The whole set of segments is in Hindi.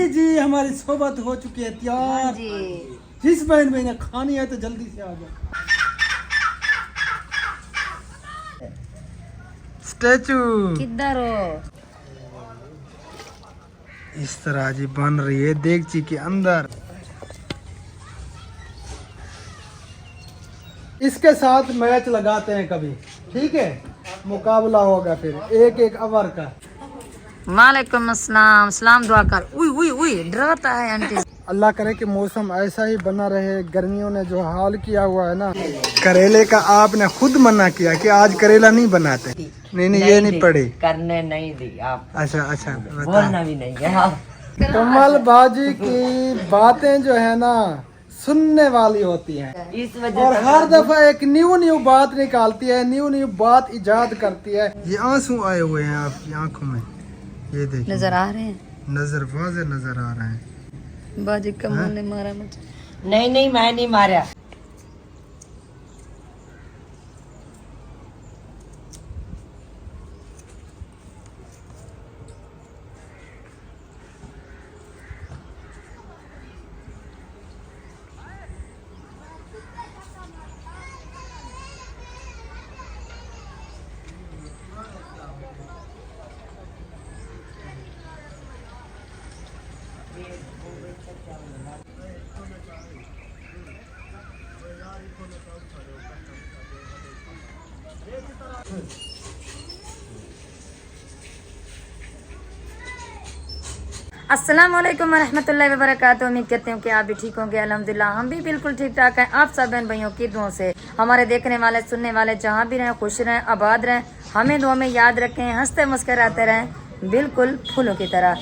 जी हमारी सोबत हो चुकी है तैयार जी। जिस बहन ने खानी है तो जल्दी से आ जाओ। स्टैचू किधर हो? इस तरह जी बन रही है देगची के अंदर। इसके साथ मैच लगाते हैं कभी, ठीक है? मुकाबला होगा फिर एक एक ओवर का। वालेकुम अस्सलाम। सलाम दुआ कर। उई उई उई डराता है आंटी। अल्लाह करे कि मौसम ऐसा ही बना रहे। गर्मियों ने जो हाल किया हुआ है ना, करेले का आपने खुद मना किया कि आज करेला नहीं बनाते। नहीं ये नहीं पड़े करने नहीं दी आप। अच्छा बोलना भी नहीं है आप। कमल बाजी की बातें जो है ना सुनने वाली होती हैं, इस वजह और से हर दफा एक न्यू बात निकालती है, न्यू बात इजाद करती है। ये आंसू आए हुए हैं आपकी आंखों में, ये देखिए नजर आ रहे हैं। नजर वाज़े नजर आ रहे हैं। बाजी कमल ने मारा मुझे। नहीं मैं नहीं मारा। अस्सलाम वालेकुम रहमतुल्लाहि व बरकातुहू। उम्मीद करते हूँ कि आप भी ठीक होंगे। अल्हम्दुलिल्लाह हम भी बिल्कुल ठीक ठाक हैं। आप सब बहन भाइयों की दुआओं से हमारे देखने वाले सुनने वाले जहाँ भी रहें खुश रहें आबाद रहें, हमें दुआ में याद रखें, हंसते मुस्कराते रहें बिल्कुल फूलों की तरह।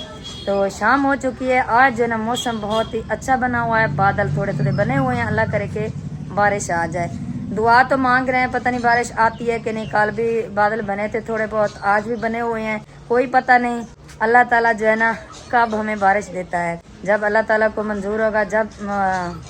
तो शाम हो चुकी है। आज जो है ना मौसम बहुत ही अच्छा बना हुआ है। बादल थोड़े थोड़े बने हुए हैं। अल्लाह करे के बारिश आ जाए। दुआ तो मांग रहे हैं, पता नहीं बारिश आती है कि नहीं। कल भी बादल बने थे थोड़े बहुत, आज भी बने हुए हैं, कोई पता नहीं। अल्लाह ताला जो है ना कब हमें बारिश देता है। जब अल्लाह ताला को मंजूर होगा जब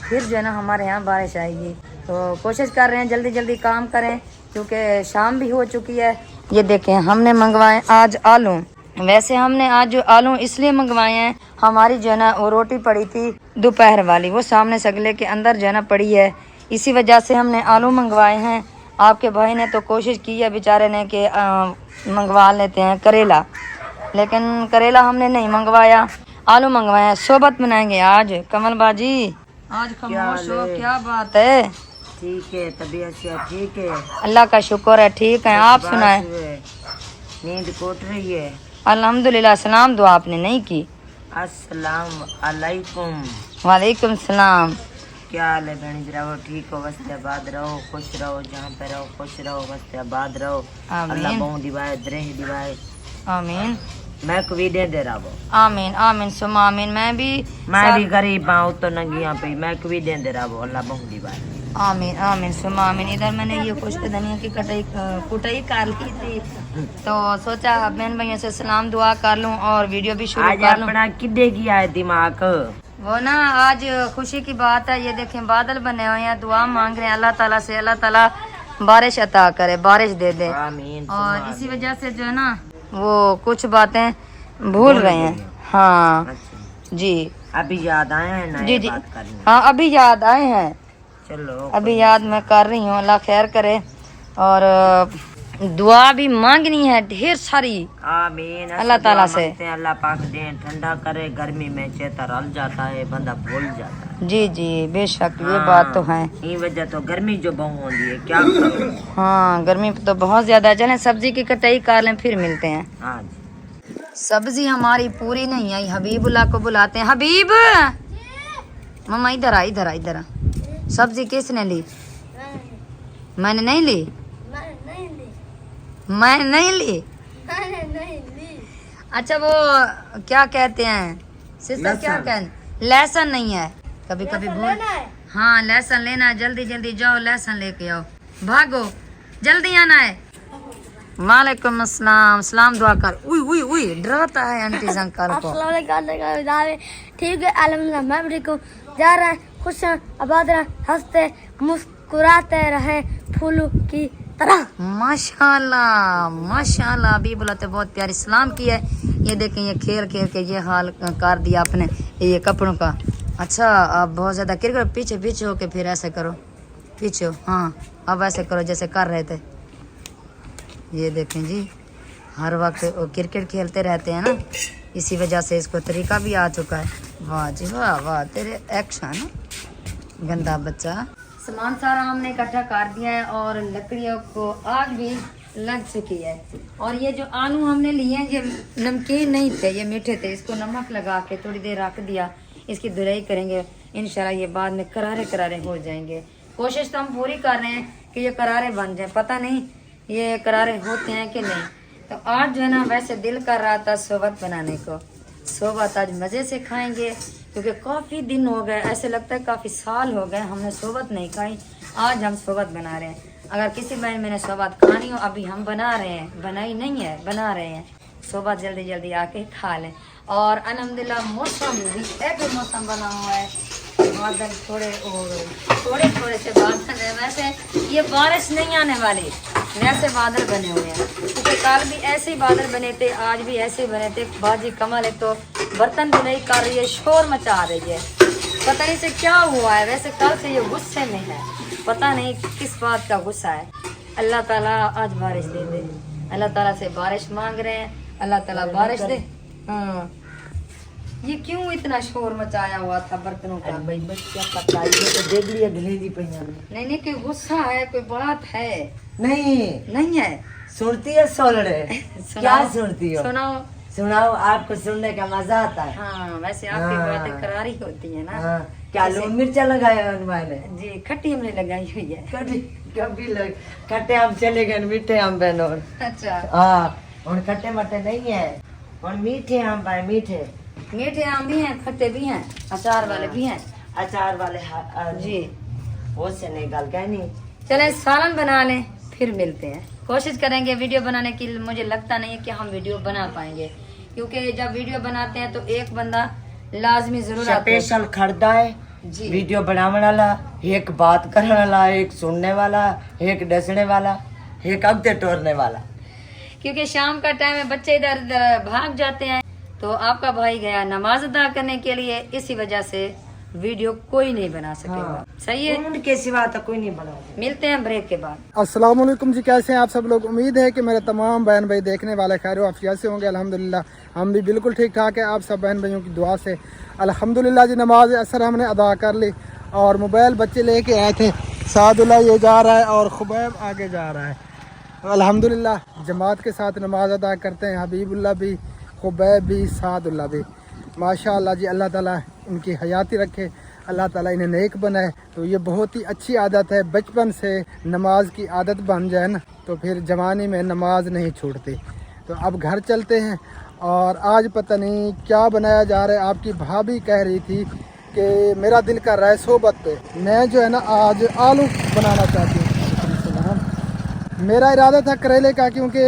फिर जो है ना हमारे यहाँ बारिश आएगी। तो कोशिश कर रहे हैं जल्दी जल्दी काम करें क्योंकि शाम भी हो चुकी है। ये देखें हमने मंगवाए आज आलू। वैसे हमने आज जो आलू इसलिए मंगवाए हैं, हमारी जो है ना वो रोटी पड़ी थी दोपहर वाली, वो सामने सगले के अंदर जो है ना पड़ी है, इसी वजह से हमने आलू मंगवाए हैं। आपके भाई ने तो कोशिश की है बेचारे ने कि मंगवा लेते हैं करेला, लेकिन करेला हमने नहीं मंगवाया, आलू मंगवाए हैं। सोबत बनाएंगे आज। कमल बाजी आज खामोश हो, क्या बात है? ठीक है, तबीयत से ठीक है, अल्लाह का शुक्र है, ठीक है। आप सुनाए? नींद कोट रही है अल्हम्दुलिल्लाह। सलाम दुआ आपने नहीं की? अस्सलाम वालेकुम। वालेकुम सलाम। क्या हाल है बहनी? रहो ठीक हो, वस्ते आबाद रहो, खुश रहो, जहाँ पे रहो खुश रहो, वस्ते आबाद रहो। अल्लाह बहु दिवाए द्रेह दिवाए। आमीन। मैं को भी दे रहा वो। आमीन आमीन सुम आमीन। मैं भी गरीब हूँ तो नंगिया पे मैं को भी दे रहा वो। अल्लाह बहु दिवाए। आमीन आमीन सुम आमीन। इधर मैंने ये कुछ धनिया की कुटाई कर ली थी, तो सोचा बहन भैया से सलाम दुआ कर लूं और वीडियो भी शुरू कर लूं। अपना किड्डे की आए दिमाग वो ना आज खुशी की बात है। ये देखें बादल बने हुए हैं, दुआ मांग रहे हैं अल्लाह ताला से, अल्लाह ताला बारिश अता करे, बारिश दे दे। आमीन। और इसी वजह से जो है ना वो कुछ बातें भूल रहे हैं। हाँ अच्छा। जी अभी याद आए हैं ना जी ये जी बात करनी। हाँ अभी याद आए हैं। चलो अभी याद मैं कर रही हूँ। अल्लाह खैर करे। और दुआ भी मांगनी है ढेर सारी आमीन। अल्लाह ताला से। अल्लाह पाक दे ठंडा करे। गर्मी में चेता रल जाता है, बंदा भूल जाता है। जी जी बेशक ये बात तो है। ये वजह तो गर्मी जो बहु होती है क्या करें। हाँ गर्मी तो बहुत ज्यादा है। चलें सब्जी की कटाई कर लें फिर मिलते हैं। हाँ जी। सब्जी हमारी पूरी नहीं आई, हबीबुल्लाह को बुलाते हैं। हबीब मम्मा इधर आ, इधर आ, इधर आ। सब्जी किसने ली? मैंने नहीं ली। मैं नहीं ली। अच्छा वो क्या कहते हैं सिस्टर, क्या कहते? लहसुन नहीं है। कभी कभी भूल। हाँ लहसुन लेना है, जल्दी जल्दी जाओ लहसुन लेके आओ, भागो जल्दी आना है। वालेकुम अस्सलाम। सलाम दुआ कर। उई उई उई डराता है आंटी अंकल को। ठीक है अल्हम्दुलिल्लाह मैं भी ठीक हूँ। जा रहे हैं खुश हैं आबाद रहें, हंसते मुस्कुराते रहे फूलों की तरह। माशाल्लाह माशाल्लाह। अभी बोला तो बहुत प्यारी सलाम की है। ये देखें, ये खेल खेल के ये हाल कर दिया आपने ये कपड़ों का। अच्छा, आप बहुत ज़्यादा क्रिकेट पीछे पीछे हो के फिर ऐसे करो, पीछे हो, हाँ अब ऐसे करो जैसे कर रहे थे। ये देखें जी, हर वक्त वो क्रिकेट खेलते रहते हैं ना, इसी वजह से इसको तरीका भी आ चुका है। वाह जी वाह, वाह तेरे एक्शन, गंदा बच्चा। सामान सारा हमने इकट्ठा कर दिया है और लकड़ियों को आग भी लग चुकी है। और ये जो आलू हमने लिए हैं ये नमकीन नहीं थे, ये मीठे थे। इसको नमक लगा के थोड़ी देर रख दिया, इसकी धुलाई करेंगे इंशाल्लाह, ये बाद में करारे करारे हो जाएंगे। कोशिश तो हम पूरी कर रहे हैं कि ये करारे बन जाए, पता नहीं ये करारे होते हैं कि नहीं। तो आज जो है ना, वैसे दिल कर रहा था सोबत बनाने को। सोबत आज मज़े से खाएंगे क्योंकि काफ़ी दिन हो गए, ऐसे लगता है काफ़ी साल हो गए हमने सोबत नहीं खाई। आज हम सोबत बना रहे हैं। अगर किसी बहन मैंने सोबत खानी हो, अभी हम बना रहे हैं, बनाई नहीं है, बना रहे हैं सोबत, जल्दी जल्दी आके खा लें। और अल्हम्दुलिल्लाह मौसम भी एक मौसम बना हुआ है, बादल थोड़े थोड़े से बादल है। वैसे ये बारिश नहीं आने वाली, वैसे बादल बने हुए हैं क्योंकि कल भी ऐसे ही बादल बने थे, आज भी ऐसे ही बने थे। बाजी कमल है तो बर्तन धुलाई कर रही है, शोर मचा रही है, पता नहीं से क्या हुआ है। वैसे कल से ये गुस्से में है, पता नहीं किस बात का गुस्सा है। अल्लाह ताला आज बारिश दे दे, अल्लाह ताला से बारिश मांग रहे हैं, अल्लाह ताला बारिश दे। हाँ, ये क्यों इतना शोर मचाया हुआ था बर्तनों का? भाई बच्चा पता है तो देख लिया गलेजी पहिया में। नहीं कोई गुस्सा है, कोई बात है? नहीं है। सुनती है सोलड़े क्या सुनती हो? सुनाओ, आपको सुनने का मजा आता है। हाँ, वैसे आपकी बातें करारी होती है ना। हाँ, क्या लून मिर्चा लगाया हनुमान ने? जी, खट्टी हमने लगाई हुई है। कभी खट्टे आम चले गए, मीठे आम बहनों। अच्छा, हाँ, और खट्टे मट्टे नहीं है, और मीठे आम पाए, मीठे आम भी हैं, खट्टे भी हैं, अचार वाले भी हैं। अचार वाले जी, वो से नहीं गल कहनी। चले सालन बना लें, फिर मिलते हैं। कोशिश करेंगे वीडियो बनाने की। मुझे लगता नहीं है कि हम वीडियो बना पाएंगे क्योंकि जब वीडियो बनाते हैं तो एक बंदा लाजमी जरूर आता है। स्पेशल खरीदा है जी, वीडियो बनाने वाला, एक बात करने वाला, एक सुनने वाला, एक डसने वाला, एक अगते टोरने वाला। क्योंकि शाम का टाइम है, बच्चे इधर उधर भाग जाते हैं, तो आपका भाई गया नमाज अदा करने के लिए, इसी वजह से वीडियो कोई नहीं बना सकेगा। हाँ, सही है, उनके सिवा तो कोई नहीं बना। मिलते हैं ब्रेक के बाद। अस्सलाम वालेकुम जी, कैसे हैं आप सब लोग? उम्मीद है कि मेरे तमाम बहन भाई देखने वाले खैर आफियत से होंगे। अल्हम्दुलिल्लाह हम भी बिल्कुल ठीक ठाक है, आप सब बहन भाइयों की दुआ से। अल्हम्दुलिल्लाह जी, नमाज असर हमने अदा कर ली और मोबाइल बच्चे लेके आए थे। सादुल्लाह ये जा रहा है और खुबैब आगे जा रहा है। अल्हम्दुलिल्लाह जमात के साथ नमाज अदा करते हैं, हबीबुल्लाह भी, खुबैब भी, सादुल्लाह भी। माशाअल्लाह जी, अल्लाह ताला इनकी हयाती रखे, अल्लाह ताला इन्हें नेक बनाए। तो ये बहुत ही अच्छी आदत है, बचपन से नमाज की आदत बन जाए ना तो फिर जवानी में नमाज नहीं छूटती। तो अब घर चलते हैं और आज पता नहीं क्या बनाया जा रहा है। आपकी भाभी कह रही थी कि मेरा दिल कर रहा है सोबत पे, मैं जो है ना आज आलू बनाना चाहती हूँ। मेरा इरादा था करेले का क्योंकि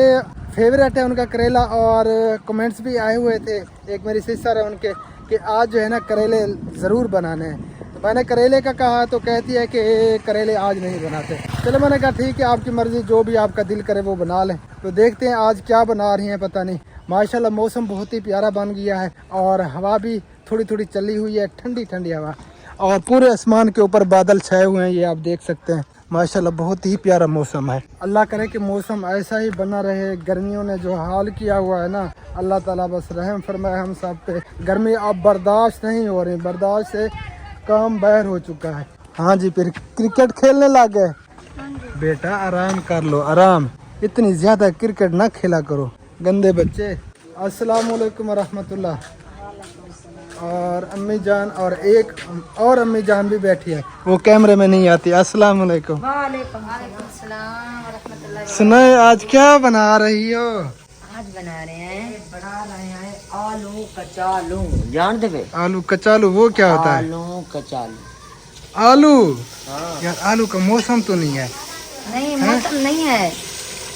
फेवरेट है उनका करेला, और कमेंट्स भी आए हुए थे, एक मेरी सिस्टर है उनके, कि आज जो है ना करेले ज़रूर बनाने हैं। तो मैंने करेले का कहा तो कहती है कि करेले आज नहीं बनाते। चलो मैंने कहा ठीक है, आपकी मर्ज़ी, जो भी आपका दिल करे वो बना लें। तो देखते हैं आज क्या बना रही हैं, पता नहीं। माशाल्लाह मौसम बहुत ही प्यारा बन गया है और हवा भी थोड़ी थोड़ी चली हुई है, ठंडी ठंडी हवा, और पूरे आसमान के ऊपर बादल छाए हुए हैं, ये आप देख सकते हैं। माशाल्लाह बहुत ही प्यारा मौसम है। अल्लाह करे कि मौसम ऐसा ही बना रहे। गर्मियों ने जो हाल किया हुआ है ना, अल्लाह ताला बस रहम फरमाए हम सब पे। गर्मी अब बर्दाश्त नहीं हो रही, बर्दाश्त से काम बहर हो चुका है। हाँ जी, फिर क्रिकेट खेलने लग गए? बेटा आराम कर लो, आराम, इतनी ज्यादा क्रिकेट ना खेला करो, गंदे बच्चे। अस्सलाम वालेकुम रहमतुल्लाह। और अम्मी जान और एक और अम्मी जान भी बैठी है, वो कैमरे में नहीं आती। अस्सलाम वालेकुम। सुनाए आज क्या बना रही हो? आज बना रहे हैं आलू कचालू, जान दे? आलू कचालू वो क्या होता है? आलू कचालू, आलू? हाँ। यार आलू का मौसम तो नहीं है। नहीं, मौसम नहीं है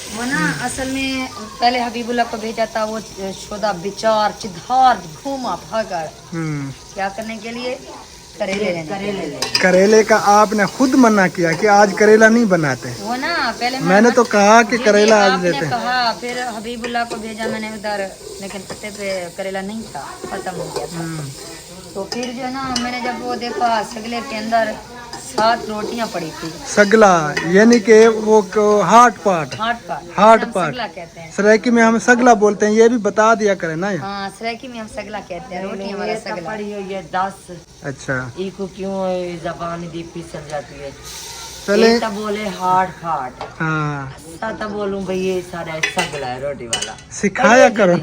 वो ना। असल में पहले हबीबुल्लाह को भेजा था, वो शोदा बिचार चिधार घूमा भागा क्या करने के लिए? करेले लेने। करेले ले। करेले का आपने खुद मना किया कि आज करेला नहीं बनाते। वो ना पहले मैंने तो कहा कि जी, करेला आज आपने देते हैं। कहा, फिर हबीबुल्लाह को भेजा मैंने उधर, लेकिन पत्ते पे करेला नहीं था, खत्म हो गया था। तो फिर जो है ना मैंने जब वो देखा सगले के अंदर 7 रोटियां पड़ी थी। सगला यानी कि वो हार्ट पार्ट, हार्ट हम पार्ट। सगला कहते हैं। सरायकी में हम सगला बोलते हैं, ये भी बता दिया करें ना यहाँ। हाँ, सरायकी में हम सगला कहते हैं, रोटी हमारा ये सगला। पड़ी हुई है 10। अच्छा इको क्यों जबान दी फिसल जाती है। चले। ये तब बोले हार्ट फाट, हाँ तब बोलूं भाई ये सारा सगला है रोटी वाला। सिखाया करो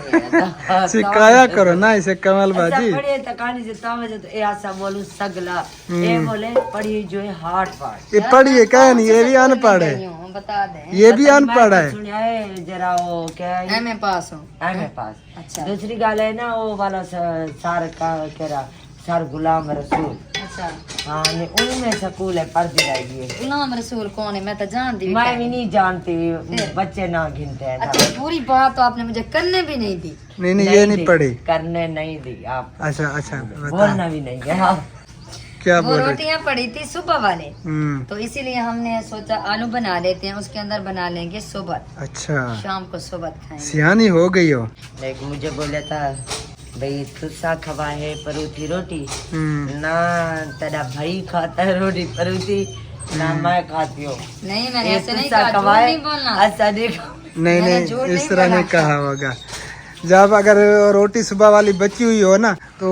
सिखाया करो ना इसे कमल बाजी। पढ़े तो कहानी से समझ तो ऐसा बोलूं सगला, ये बोले पढ़ी जो है हार्ट फाट। ये पढ़िए क्या नहीं, ये भी अनपढ़ है, हम बता दें, ये भी अनपढ़ है। सुनिया है जरा वो क्या है मैं पास हूँ। एम पास। अच्छा दूसरी गाल है ना वो वाला सार का कह रहा सर गुलाम रसूल। अच्छा, हाँ नहीं उनमें स्कूल है पढ़ती रहेगी। गुलाम रसूल कौन है? मैं तो जानती भी मैं भी नहीं जानती, बच्चे ना गिनते हैं। अच्छा, पूरी बात तो आपने मुझे करने भी नहीं दी। नहीं ये नहीं दी, पढ़ी। करने नहीं दी आप, अच्छा अच्छा बता बोलना भी नहीं है आप। क्या वो बोल रहे। रोटियां पड़ी थी सुबह वाले, तो इसीलिए हमने सोचा आलू बना लेते हैं, उसके अंदर बना लेंगे सोबत, अच्छा शाम को सोबत खाएंगे। सियानी हो गई हो। लेकिन मुझे बोला था भाई तू सा खवा है परूथी रोटी, ना तेरा भाई खाता है रोटी परूथी, ना मैं खाती हूँ। नहीं, मैंने ये ऐसे नहीं तुस्सा कहा, झूठ खवाए, नहीं बोलना। अच्छा देखो नहीं मैंने नहीं झूठ इस नहीं तरह नहीं बोला। कहा होगा। जब अगर रोटी सुबह वाली बची हुई हो ना तो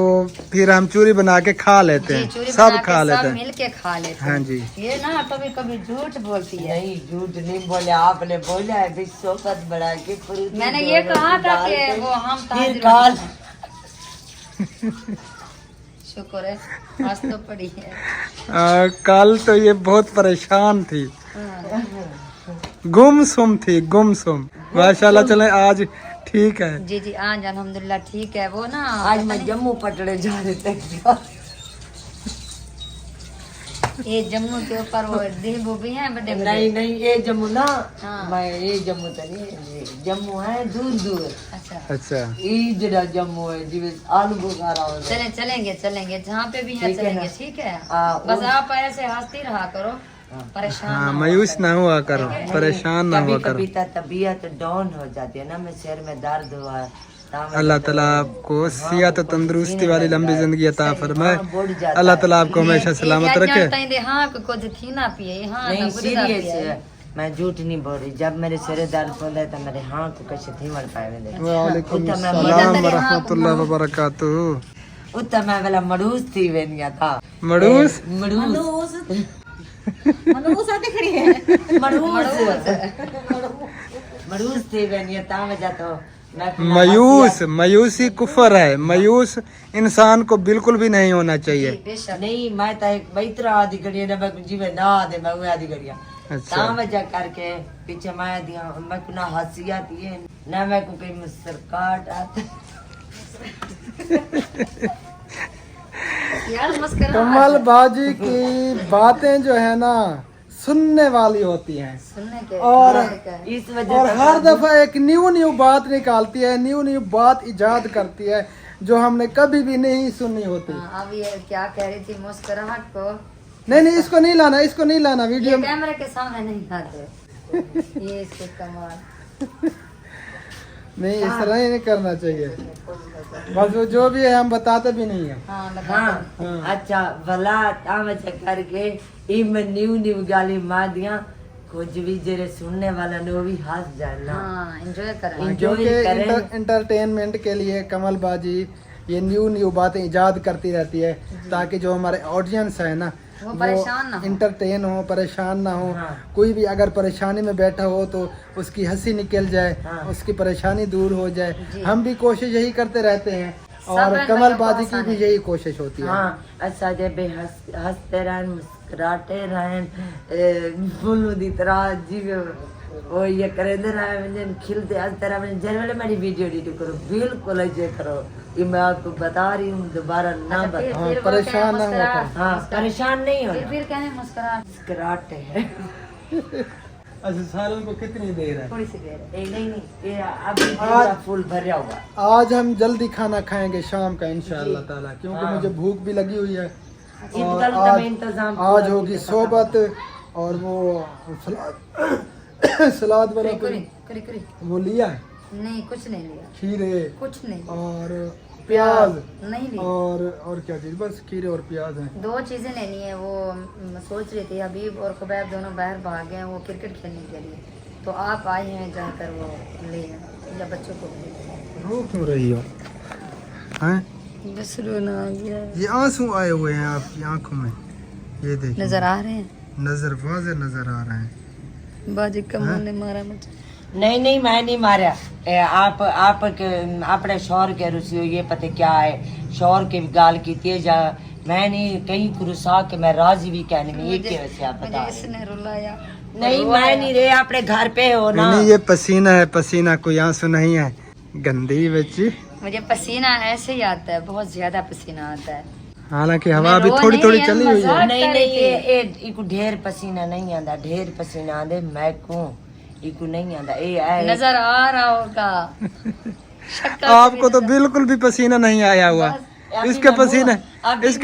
फिर हम चूरी बना के खा लेते जी, चूरी हैं, बना सब के खा लेते सब हैं। मिल के खा लेते हैं। हाँ जी। ये ना कभी कभी झूठ बोलती है। नहीं झूठ नहीं बोले, आपने बोला है भाई सोबत बना के परूथी मैंने दो ये रोटी कहा था डाल कि के, वो हम फिर ताजी काल रोटी खाएं। शुक्र है आज तो पड़ी है। कल तो ये बहुत परेशान थी, गुमसुम थी, गुमसुम। माशाल्लाह चले आज ठीक है। जी जी, आज अल्हम्दुलिल्लाह ठीक है। वो ना आज मैं जम्मू पटड़े जा रहे थे। ये जम्मू के ऊपर वो देहबू भी हैं बड़े बड़े। नहीं नहीं ये जम्मू ना, हाँ। मैं ये जम्मू तो नहीं, ये जम्मू है दूर दूर। अच्छा, अच्छा ये जरा जम्मू है जिसमें आलू बुखारा हो जाए। चलें चलेंगे चलेंगे, जहाँ पे भी है ठीक है चलेंगे, ना? ठीक है। हाँ, बस आप ऐसे हंसती रहा करो, परेशान हाँ ना हो मायूस ना हुआ करो, परेशान ना हुआ कभी करो। कभी तो तबीयत डाउन हो जाती है ना, मैं सिर में दर्द हुआ है। अल्लाह ताला आपको सियात तंदुरुस्ती वाली लंबी जिंदगी अता फरमाए। हाँ, बढ़ जाता अल्लाह है। ताला आपको हमेशा सलामत रखे। हाँ को खीना पिए, हाँ नहीं ना बुढ़ा सीरियस पिए। है, मैं झूठ नहीं बोल रही। जब मेरे सिर दर्द होता है तो मेरे हाथ कैसे थीमड़ पाए मेरे वालेकुम उतना मैं सलाम मदद- वरहमतुल्लाहि वबरकातुहू। उतना मैं वाला मरूज थी वेनिया था। मड़ूस मरूज मरूज थी वेनिया ता मैं जाता मायूस, मायूसी कुफर है। मायूस इंसान को बिल्कुल भी नहीं होना चाहिए। बेशक। नहीं मैं तो एक बैतरा आदि करिए ना, मैं जीवे ना आदे मैं वो आदि करिया अच्छा ता मैं जा करके पीछे मैं दिया मैं को ना हंसी आती है ना, मैं को कहीं मुस्कुराहट आती। यार मस्करा कमल बाजी की बातें जो है ना सुनने वाली होती हैं, सुनने के और इस वजह और से हर दफा एक न्यू बात निकालती है, न्यू बात इजाद करती है जो हमने कभी भी नहीं सुनी होती। अब ये क्या कह रही थी मुस्कुराहट को? नहीं इसको नहीं लाना, इसको नहीं लाना ये वीडियो में। कैमरे के सामने नहीं आते। ये इसको कमाल। नहीं इस तरह ही नहीं करना चाहिए। बस वो जो भी है हम बताते भी नहीं है। हाँ बता। हाँ अच्छा भला ताम करके इम न्यू गाली मार दिया, कुछ भी जरे सुनने वाला ने वो भी हंस जाना। हाँ एंजॉय करें। enjoy क्योंकि करें। इंटरटेनमेंट के लिए कमल बाजी ये न्यू बातें इजाद करती रहती है ताकि जो हमारे ऑडियंस है ना वो परेशान ना हो। इंटरटेन हो, परेशान ना हो। हाँ। कोई भी अगर परेशानी में बैठा हो तो उसकी हंसी निकल जाए, हाँ। उसकी परेशानी दूर हो जाए। जी। हम भी कोशिश यही करते रहते हैं और सब कमल भाइयों को बाजी की आसान भी है। यही कोशिश होती है। हाँ अच्छा जब हंसते रहें मुस्कुराते रहें फूलों की तरह जीवे वो ये करेंदे रहे मैंने खिलते हंसते रहे मैंने जब वाले मेरी वीडियो एडिट करो बिल्कुल ऐसे करो। ये मैं आपको बता रही हूँ दोबारा ना अच्छा, बता। फिर हाँ, वो परेशान कहें ना हो मुस्कुराहट। हाँ परेशान नहीं होना, फिर कहें मुस्कुराहट। मुस्कुराते हैं। अच्छा सालन को कितनी देर है? थोड़ी सी देर है। नहीं ये अभी पूरा फुल भरा हुआ। आज हम जल्दी खाना खाएंगे शाम का इंशाअल्लाह ताला, क्योंकि हाँ। मुझे भूख भी लगी हुई है और कल तो मैं इंतजाम आज होगी सोबत और वो सलाद सलाद वाला करी वो लिया है, नहीं कुछ नहीं लिया, खीरे कुछ नहीं और प्याज नहीं लिया। और क्या चीज, बस खीरे और प्याज हैं। 2 चीजें लेनी है। वो सोच रही थी हबीब और खुबैब दोनों बाहर भाग गए हैं वो क्रिकेट खेलने के लिए, तो आप आए हैं जाकर वो ले आए या बच्चों को रो क्यों रही हो हैं? बस रोना आ गया। ये आंसू आए हुए हैं आपकी आंखों में, ये देखिए नजर आ रहे हैं, नजर वाज़े नजर आ रहे हैं। बाजी कमल ने मारा मुझे। नहीं मैं नहीं मारा। आप अपने शौहर के रुसी हो, ये पता क्या है, शौहर की गाल की तेज मैं नहीं कहीं कुरुसा के मैं राजी भी कहने में ये क्या वैसे आप बता रहे। इसने रुलाया नहीं मैं नहीं रे, अपने घर पे हो ना। नहीं ये पसीना है, पसीना कोई आंसू नहीं है। गंदी बच्ची, मुझे पसीना ऐसे ही आता है, बहुत ज्यादा पसीना आता है। हालांकि हवा भी थोड़ी थोड़ी चली हुई है। नहीं ये इको ढेर पसीना नहीं आंदा, ढेर पसीना आंदे मैं को इको नहीं आंदा। ये नजर आ रहा होगा आपको तो बिल्कुल भी पसीना नहीं आया हुआ, इसके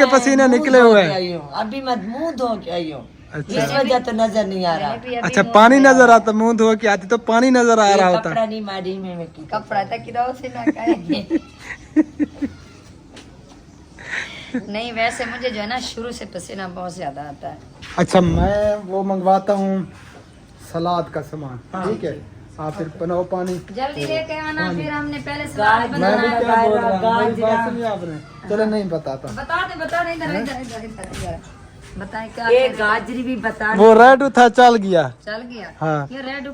पसीने निकले हुए हैं। अभी मैं मुंह धो के आई हूँ, अच्छा इस वजह तो नजर नहीं आ रहा। अच्छा पानी नजर आता, मुंह धो के आती तो पानी नजर आ रहा होता। कपड़ा नहीं मारी में की कपड़ा तक किधर से ना करेंगे। नहीं वैसे मुझे जो है ना शुरू से पसीना बहुत ज्यादा आता है। अच्छा मैं वो मंगवाता हूँ सलाद का सामान, ठीक है आप फिर बनाओ पानी। जल्दी लेके आना, फिर हमने पहले सलाद मैं भी बनाना। क्या बोल रहा हूँ, मेरी बात सुनिए आपने। चलो नहीं बताता। बता दे इधर बताए क्या ये गाजरी भी बता। वो रेड था चल गया। चल गया। हाँ ये रेड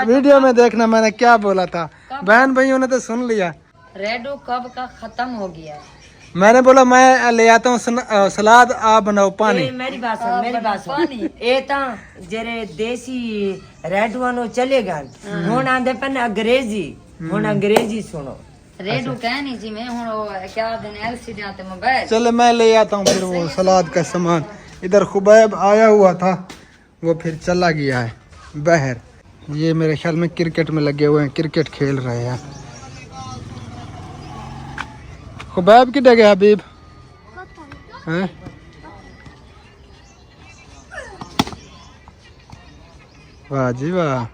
वीडियो में देखना मैंने क्या बोला था, बहन भाइयों ने तो सुन लिया। रेडो कब का खत्म हो गया है। मैंने बोला मैं ले आता हूँ सलाद, आप बनाओ पानी। मेरी बात सुन ये ता जेरे देसी रेड वानो चलेगा हुन आंदे पन अंग्रेजी, हुन अंग्रेजी सुनो। रेडो कहनी जी मैं हुन क्या दिन एलसीडी आते मोबाइल। चलो मैं ले आता हूँ फिर वो सलाद का सामान। इधर खुबैब आया हुआ था, वो फिर चला गया है बाहर। ये मेरे ख्याल में क्रिकेट में लगे हुए हैं, क्रिकेट खेल रहे हैं। खुबैब किधर गया हबीब हैं? वाह जी वाह।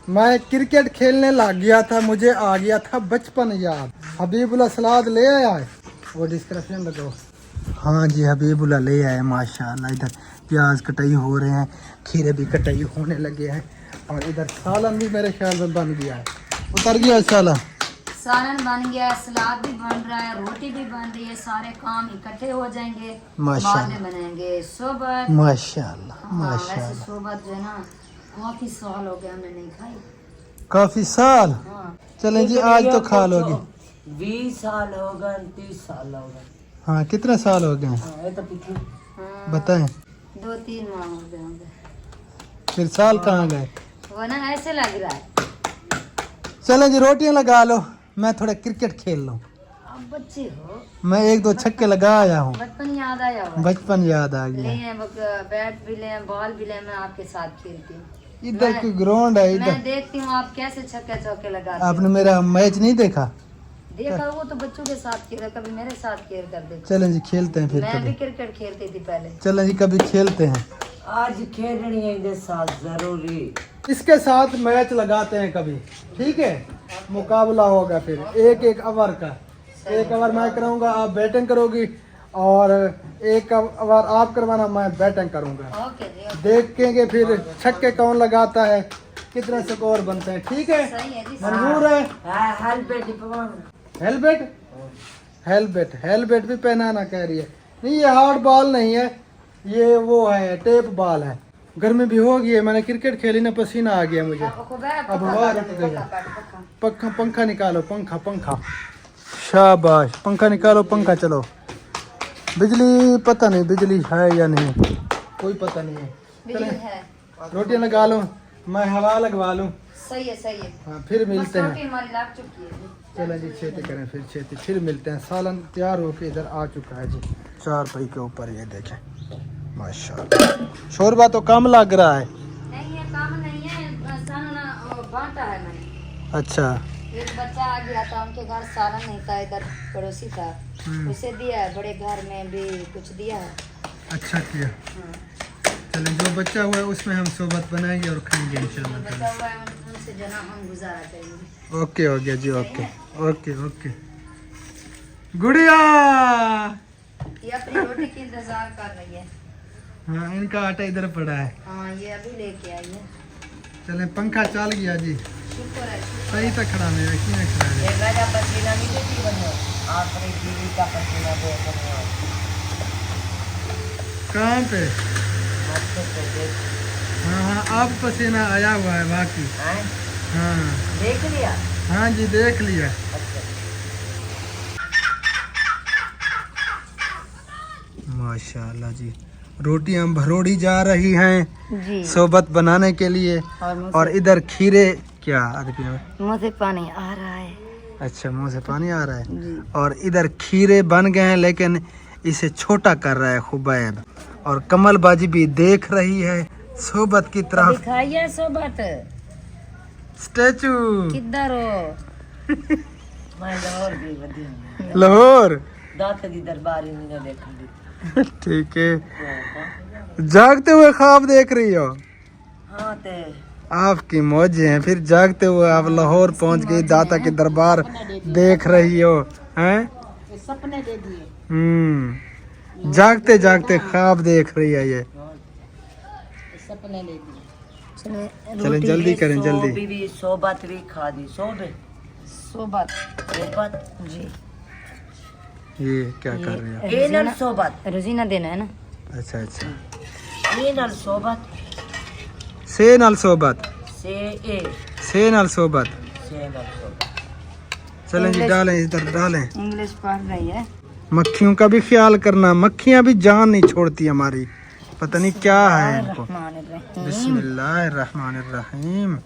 मैं क्रिकेट खेलने लग गया था, मुझे आ गया था बचपन याद। हबीबुल्ला सलाद ले आया है, वो डिस्क्रिप्शन लगाओ। हाँ जी हबीबुल्ला ले आया माशाल्लाह। इधर प्याज कटाई हो रहे हैं, खीरे भी कटाई होने लगे हैं, और इधर सालन भी मेरे ख्याल में बन गया है। उतर गया सालन बन गया, सलाद भी बन रहा है, रोटी भी बन रही है, सारे काम इकट्ठे हो जाएंगे, बाद में बनाएंगे सोबत। माशाल्लाह वैसे सोबत जो है ना काफी साल हो गए हमने नहीं खाई। काफी साल। हाँ। चलें जी आज तो खा लोगे। 20 साल हो गए, 30 साल हो गए। हाँ कितने साल हो गए हाँ, बताएं। 2-3 माह हो गए होंगे। फिर साल कहाँ गए? वो ना ऐसे लग रहा है। चलें जी रोटियां लगा लो, मैं थोड़ा क्रिकेट खेल लूँ। अब बच्चे हो, मैं 1-2 छक्के लगा आया हूँ, बचपन याद आया हो। बचपन याद आ ले गया। हैं बैट भी ले, बॉल भी ले, मैं आपके साथ खेलती हूँ। इधर कोई ग्राउंड है मैं इधर। देखती हूँ आप कैसे छक्के चौके लगाते आपने मेरा मैच नहीं देखा? देखा, वो तो बच्चों के साथ खेला, कभी मेरे साथ खेल कर देते। चलें जी खेलते हैं फिर मैं भी कभी। क्रिकेट खेलती थी पहले। चलें जी कभी खेलते हैं। आज खेलनी है इनके साथ जरूरी। इसके साथ मैच लगाते हैं कभी, ठीक है? मुकाबला होगा फिर 1-1 ओवर का। 1 ओवर मैं कराऊंगा, आप बैटिंग करोगी, और 1 ओवर आप करवाना, मैं बैटिंग करूंगा। ओके जी, देखेंगे फिर छक्के कौन लगाता है, कितने स्कोर बनते हैं, ठीक है? सही है जी। मंजूर है? हेलमेट हेलमेट भी पहनाना कह रही है। नहीं ये हार्ड बॉल नहीं है, ये वो है टेप बॉल है। गर्मी भी हो गई है, मैंने क्रिकेट खेली ना, पसीना आ गया मुझे। अब हवा रुक गई है। पंखा निकालो, पंखा शाबाश, पंखा निकालो, पंखा चलो। बिजली पता नहीं बिजली है या नहीं, कोई पता नहीं है। बिजली है। रोटियां लगा लो, मैं हवा लगवा लूँ। सही है। हाँ फिर मिलते हैं। रोटी हमारी लग चुकी है जी। चलें जी खेती करें, फिर खेती फिर मिलते हैं। सालन तैयार होके इधर आ चुका है जी, 4 पई के ऊपर, ये देखें माशाल्लाह। शोरबा तो कम लग रहा है। नहीं ये काम नहीं है, साना बांटा है मैंने। अच्छा एक बच्चा आ गया था, उनके घर सालन नहीं था, इधर पड़ोसी था, उसे दिया है। बड़े घर में भी कुछ दिया है। अच्छा किया। हाँ। चलें, जो बच्चा हुआ है उसमें हम सोबत बनाएंगे और खाएंगे इंशाल्लाह। बचा हुआ है, उनसे जना हम गुजारा करेंगे। ओके हो गया जी, ओके ओके ओके। गुड़िया, ये अपनी रोटी की इंतजार कर रही है। हाँ इनका आटा इधर पड़ा है। हाँ, ये अभी लेके आई है। चलें, पंखा चल गया जी। शुक्र है, शुक्र सही तक खड़ा मेरा, क्यों नहीं खड़ा है? ये राजा पसीना नहीं देती बनो, अपनी बीवी का पसीना दे बनो। कहाँ पे? मस्त से देख। हाँ हाँ, अब पसीना आया हुआ है बाकी। हैं? हाँ देख लिया। हाँ जी, देख लिया। अच्छा। माशाल्लाह जी, रोटियां भरोड़ी जा रही हैं जी। सोबत बनाने के लिए। और इधर खीरे, क्या अरबी में? मुँह से पानी आ रहा है। अच्छा, मुंह से पानी आ रहा है। जी। और इधर खीरे बन गए हैं, लेकिन इसे छोटा कर रहा है खुबैब। और कमल बाजी भी देख रही है सोबत की तरफ। दिखाइए सोबत, स्टैचू किधर हो? मैं लाहौर भी बढ़िया। लाहौर। दाता दी दरबार इन्होंने देखा दी। ठीक है, जागते हुए ख्वाब देख रही हो? हाँ ते आपकी मौजें हैं। फिर जागते हुए आप लाहौर पहुंच गई, दाता के दरबार देख रही हो हैं? सपने दे दिए। जागते जागते ख्वाब देख रही है ये। सपने ले दिए। चलें जल्दी करें, जल्दी। बीवी सोबत भी खा दी। सोबे सोबत। सोबत जी। ये क्या कर रही हो? ये नल सोबत। रोजीना देना है ना। अच्छा अच्छा, ये नल सोबत से नाल सोबत, से ए से नाल सोबत। से नल सोबत। चलें जी, डालें इधर, डालें। इंग्लिश पढ़ रही है। मक्खियों का भी ख्याल करना, मक्खियां भी जान नहीं छोड़ती हमारी, पता नहीं क्या है इनको। बिस्मिल्लाहिर्रहमानिर्रहीम।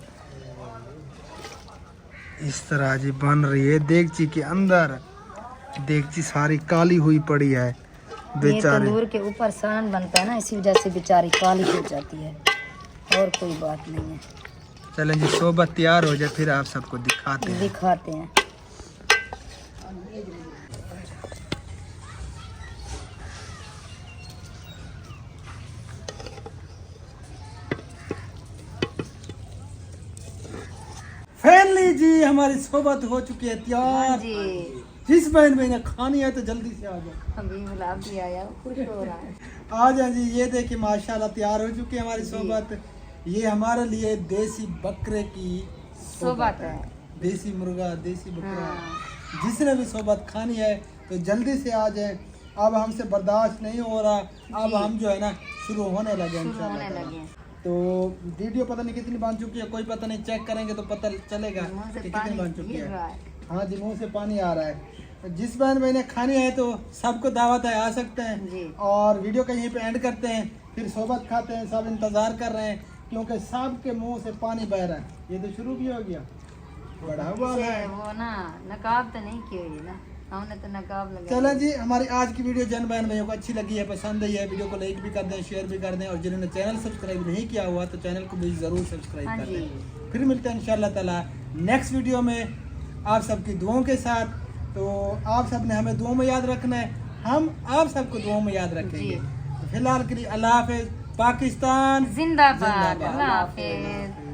इस तरह जी बन रही है देगची के अंदर। देगची सारी काली हुई पड़ी है ये बेचारी। तंदूर के ऊपर सालन बनता है ना, इसी वजह से बेचारी काली हो जाती है, और कोई बात नहीं है। चलें जी, सोबत तैयार हो जाए फिर आप सबको दिखाते हैं। दिखाते हैं। फाइनली जी हमारी सोबत हो चुकी है तैयार। जी, जिस बहन भाई ने खानी है तो जल्दी से आ जाए। अभी गुलाब भी आया, खुश हो रहा है। आ जाए जी। ये देखिए माशाल्लाह तैयार हो चुकी है हमारी सोबत। ये हमारे लिए देसी बकरे की सोबत है। देसी मुर्गा, देसी बकरा। हाँ। जिसने भी सोबत खानी है तो जल्दी से आ जाए। अब हमसे बर्दाश्त नहीं हो रहा, अब हम जो है ना शुरू होने लगे शुरू इंशाल्लाह होने ताला। लगे। तो वीडियो पता नहीं कितनी बन चुकी है, कोई पता नहीं, चेक करेंगे तो पता चलेगा मुँह से कि पानी कितनी बन चुकी गिर है। रहा है। हाँ जी, मुंह से पानी आ रहा है। जिस बहन भाई ने खानी है तो सबको दावत है, आ सकते जी। हैं। और वीडियो का यहीं पे एंड करते हैं, फिर सोबत खाते हैं। सब इंतजार कर रहे हैं क्योंकि सबके मुंह से पानी बह रहा है। ये तो शुरू भी हो गया, बड़ा हुआ से है। वो ना नकाब तो नहीं की हुई ना, हमने तो नकाब लगा। चलो जी, हमारी आज की वीडियो जन बहन भाइयों को अच्छी लगी है, पसंद आई है, वीडियो को लाइक भी कर दें, शेयर भी कर दें। और जिन्होंने चैनल सब्सक्राइब नहीं किया हुआ तो चैनल को भी जरूर सब्सक्राइब हाँ कर जी। दें। फिर मिलते हैं इंशाल्लाह ताला नेक्स्ट वीडियो में आप सबकी दुआओं के साथ। तो आप सब ने हमें दुआओं में याद रखना है, हम आप सबको दुआओं में याद रखेंगे। जी। फिलहाल के लिए अल्लाह हाफिज। पाकिस्तान जिंदाबाद। जिंदाबाद। अल्लाह हाफिज।